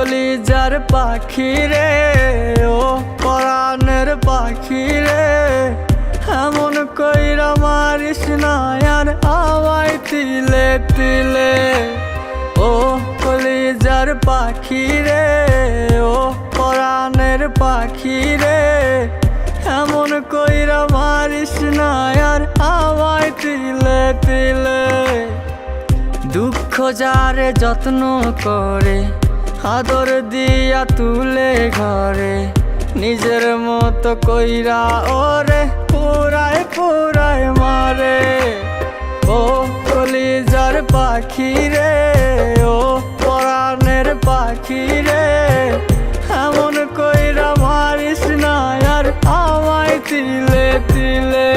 কলিজার পাখি রে, ও পরাণের পাখি রে, এমন কইরা মারিস না আর আমায় তিলে তিলে। ও কলিজার পাখি রে, ও পরাণের পাখি রে, এমন কইরা মারিস না আর আমায় তিলে তিলে। দুঃখ যারে যত্ন করে, আদর দিয়া তুলে ঘরে, নিজের মতো কইরা ওরে পুরায় পুরায় মারে। ও কলিজার পাখি রে, ও পরাণের পাখি রে, এমন কইরা মারিস না আর আমায় তিলে তিলে।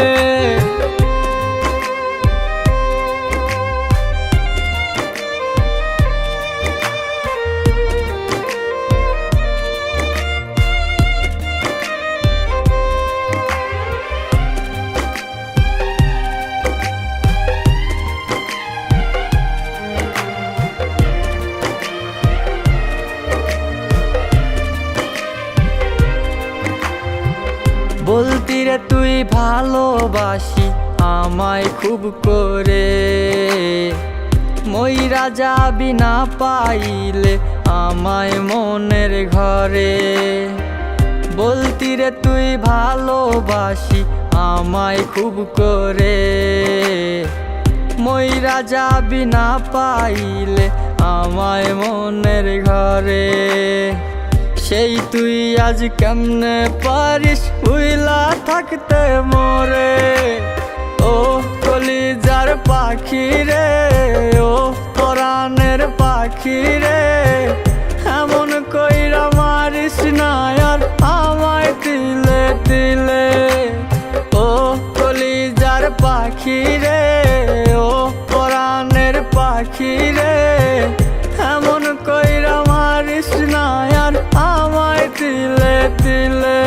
বলতি রে তুই ভালোবাসি আমায় খুব করে, মইরা যাবি না পাইলে আমায় মনের ঘরে। বলতি রে তুই ভালোবাসি আমায় খুব করে, মইরা যাবি না পাইলে আমায় মনের ঘরে। সেই তুই আজ কেমনে পারিস ভুইলা থাকতে মোরে। ও কলিজার পাখি রে, ও পরাণের পাখি রে, এমন কইরা মারিস না আর আমায় তিলে তিলে। ও কলিজার পাখি রে, ও পরাণের পাখি রে, এমন কইরা মারিস না আর আমায় তিলে তিলে।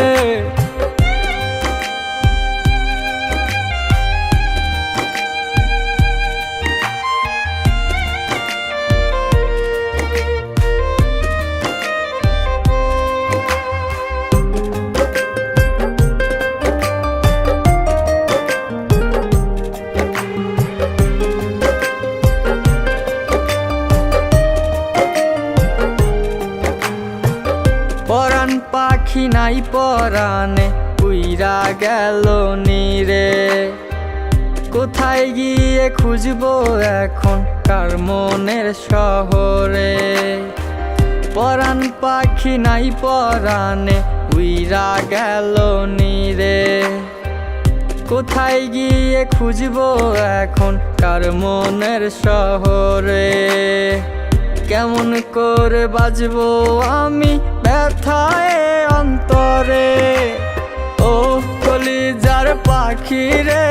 পরাণ পাখি নাই পরাণে উইরা গেল নীরে, কোথায় গিয়ে খুঁজবো এখন কার মনের শহরে। পরাণ পাখি নাই পরাণে উইরা গেল নীরে, কোথায় গিয়ে খুঁজবো এখন কার মনের শহরে। কেমন করে বাজবো আমি ব্যথায় অন্তরে। ও কলিজার পাখি রে,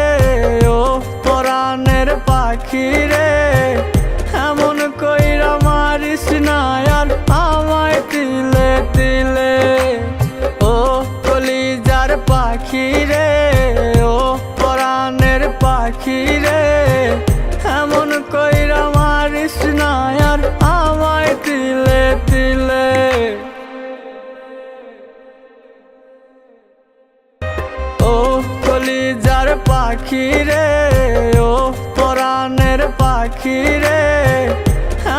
ও পরাণের পাখি রে, এমন কইরা মারিস না আর আমায় তিলে তিলে। ও কলিজার পাখি রে, ও পরাণের পাখি রে, এমন কইরা মারিস না আর আমায় তিলে তিলে। ও কলিজার পাখি রে, ও পরাণের পাখি রে,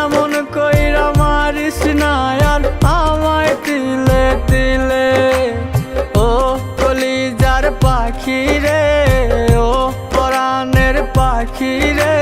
এমন কইরা মারিস না আর আমায় তিলে তিলে। ও কলিজার পাখি রে, ও পরাণের পাখি রে,